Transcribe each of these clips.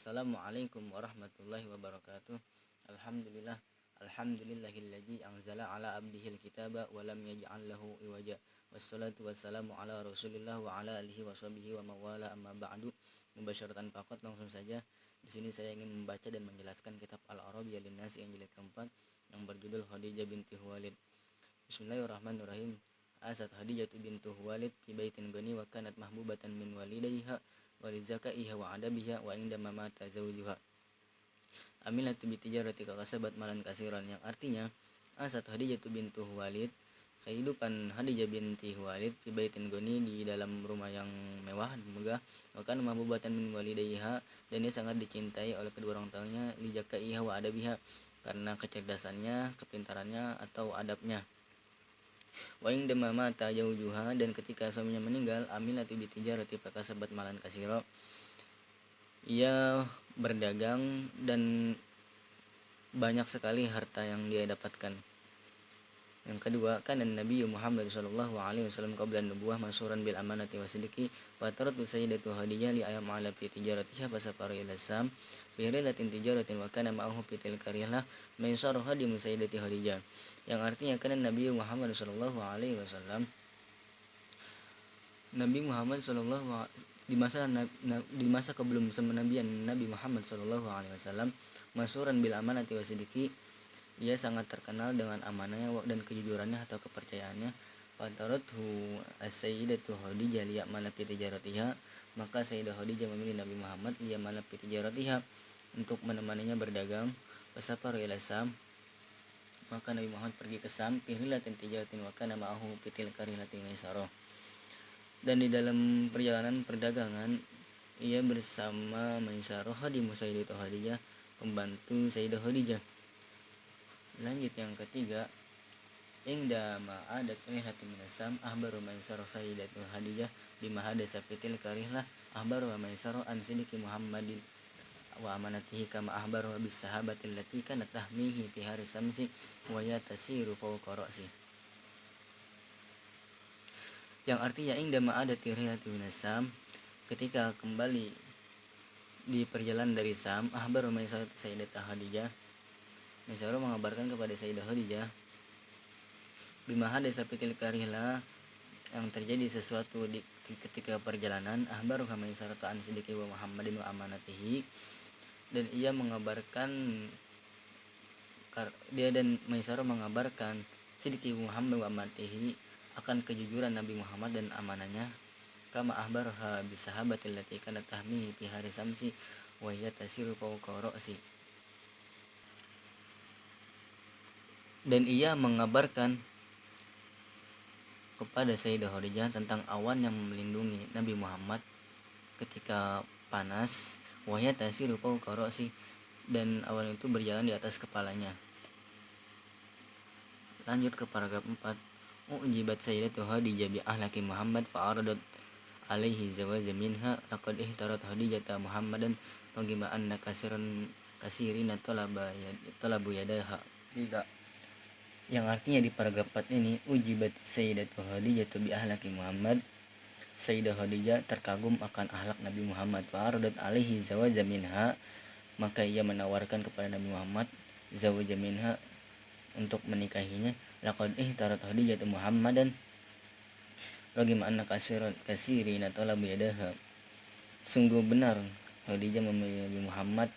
Assalamualaikum warahmatullahi wabarakatuh. Alhamdulillah. Alhamdulillahilladzi anzala ala abdihil kitaba wa lam yaj'al lahu iwaja. Wassalatu wassalamu ala Rasulillah wa ala alihi washabihi wa mawala amma ba'du. Mubasyaratan faqat, langsung saja. Di sini saya ingin membaca dan menjelaskan kitab Al-Arabiyyah lin-Nas yang jilid keempat yang berjudul Khadijah binti Khuwailid. Bismillahirrahmanirrahim. Asat Khadijah binti Khuwailid fi baitin ghani wa kanat mahbubatan min walidayha wa lizakaiha wa adabiha wa indama mata zawjuha amilat bi tijarati kasabat malan kasiran, yang artinya asat Khadijah binti Khuwailid, kehidupan Khadijah binti Khuwailid fi baitin ghani, di dalam rumah yang mewah dan megah, bahkan mahbubatan min walidayha, dan dia sangat dicintai oleh kedua orang tuanya, lizakaiha wa adabiha, karena kecerdasannya, kepintarannya atau adabnya. Wa indama mata zawjuha, dan ketika suaminya meninggal, amilat bi tijarati kasabat malan kasira, ia berdagang dan banyak sekali harta yang dia dapatkan. Yang kedua, kan Nabi Muhammad sallallahu alaihi wasallam qabla nubuwah masyhuran bil amanati wasidqi, wa taratu sayyidatu Khadijah li ayam ala fi tijaratiha fasafara ila Sam fi rilatin tijaratin wa kana ma'ahu fi tilka rilah min sarha di sayyidati Khadijah. Yang artinya kan Nabi Muhammad sallallahu alaihi wasallam, Nabi Muhammad sallallahu di masa sebelum kenabian Nabi Muhammad sallallahu alaihi wasallam, masyhuran bil amanati wasidqi, ia sangat terkenal dengan amanahnya dan kejujurannya atau kepercayaannya. Fatarathu as-sayyidatu Khadijah liya'mala fi tijaratiha, maka Sayyidah Khadijah memilih Nabi Muhammad liya'mala fi tijaratiha, untuk menemaninya berdagang. Fasafara ila Sam, maka Nabi Muhammad pergi ke Sam, fi rilatin tijaratin wa kana ma'ahu fi tilka rilatin maisarah, dan di dalam perjalanan perdagangan ia bersama Maisarah di Sayyidah Khadijah, pembantu Sayyidah Khadijah. Lanjut yang ketiga, ingda ma'adat rihlatu minasam ahbaru Maisarah Sayyidatu Khadijah bima hadasa fitil karihlah ahbaru Maisarah an sidiki Muhammadin wa amanatihi kama ahbaru bis sahabatil lati kanat tahmihi fi hari samsi wa yatasiru fawqa ra'si. Yang artinya ingda ma'adat rihlatu minasam, ketika kembali di perjalanan dari Sam, ahbaru Maisarah Sayyidatu Khadijah, Maisarah mengabarkan kepada Sayyidah Khadijah bima hadasa fitil karihlah, yang terjadi sesuatu di ketika perjalanan, ahbaru Maisarah an sidiki wa Muhammadin wa amanatihi, dan ia mengabarkan, dia dan Maisarah mengabarkan sidiki Muhammad wa amanatihi, akan kejujuran Nabi Muhammad dan amanahnya, kama ahbarha bis sahabatil lati kanat tahmihi fi hari samsi wa hiya tasiru fawqa ra'si, dan ia mengabarkan kepada Sayyidah Khadijah tentang awan yang melindungi Nabi Muhammad ketika panas, wa hiya tasiru fawqa ra'si, dan awan itu berjalan di atas kepalanya. Lanjut ke paragraf 4. Ujibat Sayyidatu Khadijah bi ahlaki Muhammad fa'aradat alaihi zawaja minha laqad ihtarat Khadijata Muhammadan bagaimana anna kasirina talabu yadaha. Tidak. Yang artinya di paragraf 4 ini, ujibat Sayyidatu Khadijah bi ahlaki Muhammad, Sayyidah Khadijah terkagum akan akhlak Nabi Muhammad, fa'aradat alaihi zawaja minha, maka ia menawarkan kepada Nabi Muhammad zawaja minha, untuk menikahinya. Laqad ihtarat Khadijah Muhammadan bagaimana kasirina talabu yadaha, sungguh benar Khadijah memilih Nabi Muhammad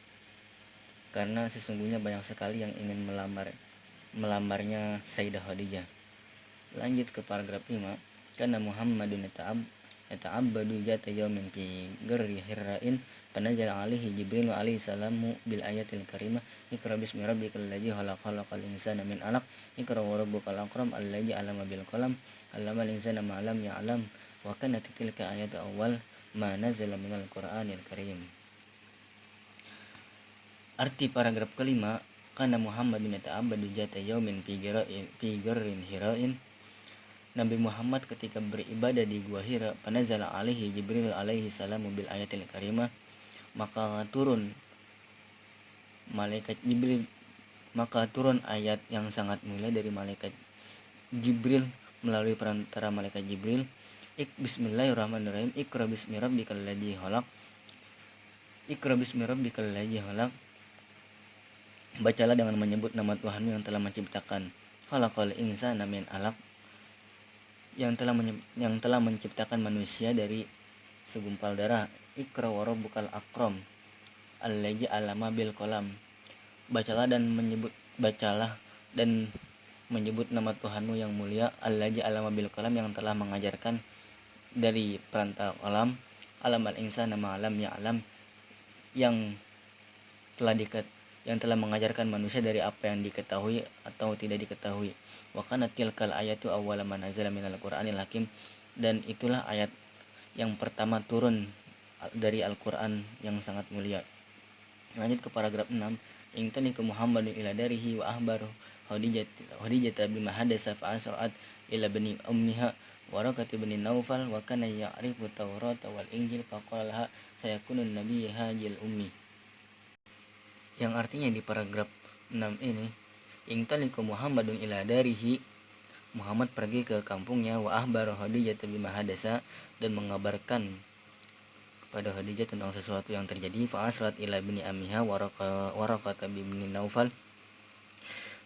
karena sesungguhnya banyak sekali yang ingin melamarnya Sayyidah Khadijah. Lanjut ke paragraf 5. Karena Muhammadun yata'abbadu jata yawmin fi gharri hirra'in panazala alaihi Jibril alaihi salamu bil ayatil karimah ikra bismi rabbikal ladzi khalaqal insana min 'alaq ikra wa rabbukal akram alladzi 'allama bil qalam 'allamal insana ma lam ya'lam wa kanat tilka ayatu awwal ma nazala minal qur'anil karim. Arti paragraf kelima, karena Muhammad bin yata'abbadu jata yaumin fi gharrin hira'in, Nabi Muhammad ketika beribadah di gua Hira, panazala alaihi Jibril alaihi salamu bil ayatil karimah, maka turun ayat yang sangat mulia dari malaikat Jibril melalui perantara malaikat Jibril. Bismillahirrahmanirrahim. Iqra bismi rabbikal ladzi khalaq. Iqra bismi rabbikal ladzi khalaq. Bacalah dengan menyebut nama Tuhanmu yang telah menciptakan. Khalaqal insana min 'alaq. Yang telah menciptakan manusia dari segumpal darah. Iqra wa rabbukal akram alladzi 'allama bil qalam. Bacalah dan menyebut nama Tuhanmu yang mulia, alladzi 'allama bil qalam, yang telah mengajarkan dari perantara qalam. Alamal insana ma lam ya'lam, yang telah mengajarkan manusia dari apa yang diketahui atau tidak diketahui. Wa kanat tilkal ayatu awwala ma nazala minal qur'anil hakim, dan itulah ayat yang pertama turun dari Al-Qur'an yang sangat mulia. Lanjut ke paragraf 6. Ingtani ke Muhammadin ila darihi wa ahbaru Khadijah bima hadasa fa asra'at ila bani ummiha Warakat bin Naufal wa kana ya'rifu Taurat wal Injil faqala laha sayakunun nabiyyi hajil ummi. Yang artinya di paragraf 6 ini, ingtaliku Muhammadun ila darihi, Muhammad pergi ke kampungnya, wa ahbar Khadijah bima hadasa, dan mengabarkan kepada Khadijah tentang sesuatu yang terjadi. Fa asrat ila bini amiha Warakat bin Naufal,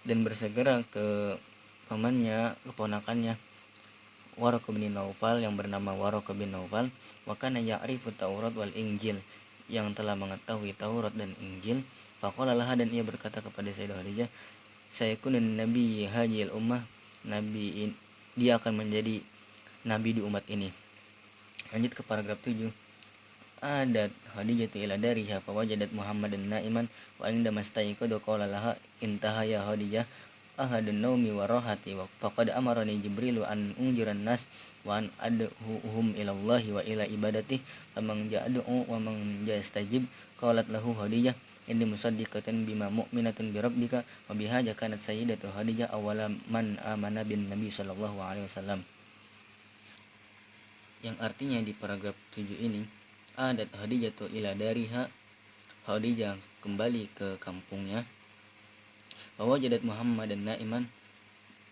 dan bersegera ke pamannya, keponakannya Waraqah bin Naufal, yang bernama Waraqah bin Naufal. Wa kana ya'rifu Taurat wal Injil, yang telah mengetahui Taurat dan Injil. Faqala laha, dan ia berkata kepada Sayyidah Khadijah, sayakunun nabi hajil ummah, dia akan menjadi nabi di umat ini. Lanjut ke paragraf 7. Adat Khadijah ila dariha fa wajadat Muhammadan na'iman wa inda mastaiqadu qala laha intaha ya Khadijah ahadun naumi wa rahati wa faqad amarani Jibrilu an unjiran nas wa an ad'uhum ila Allah wa ila ibadati faman ja'adu wa man ja'astajib. Qalat lahu Khadijah inni musaddiqatan bima mu'minatun bi rabbika wa biha kanat sayyidatu Khadijah awwala man amana bin Nabi sallallahu alaihi wasallam. Yang artinya di paragraf 7 ini, adat Khadijah ila dariha, Khadijah kembali ke kampungnya, bahwa jadat Muhammad dan na'iman,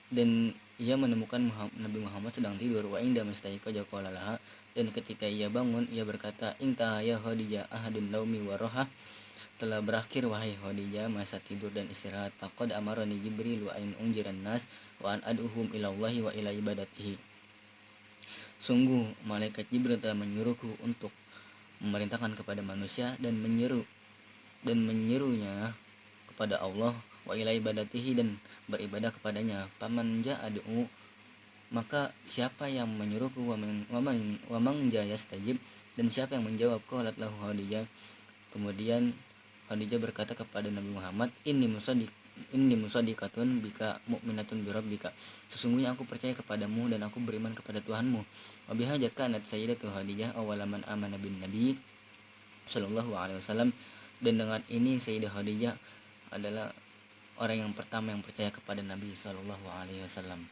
dan ia menemukan Nabi Muhammad sedang tidur. Wa inda mustaiqa jaqala laha, dan ketika ia bangun ia berkata, inta ya Khadijah ahadun naumi wa raha, telah berakhir wahai Khadijah masa tidur dan istirahat. Faqad amarani Jibril wa an unjiran nas wa an ad'uhum ila Allah wa ila ibadatihi. Sungguh malaikat Jibril telah menyuruhku untuk memerintahkan kepada manusia dan menyerunya kepada Allah, wa ila ibadatihi, dan beribadah kepadanya. Paman ja'adu, maka siapa yang menyuruhku, wa man ja'astajib, dan siapa yang menjawab. Qalat lahu Khadijah, kemudian Khadijah berkata kepada Nabi Muhammad, inni musaddiqatun bika mu'minatun bi rabbika, sesungguhnya aku percaya kepadamu dan aku beriman kepada Tuhanmu. Wa biha kanat sayyidatu Khadijah awwala man amana bin Nabi sallallahu alaihi wasallam, dan dengan ini Sayyidah Khadijah adalah orang yang pertama yang percaya kepada Nabi sallallahu alaihi wasallam.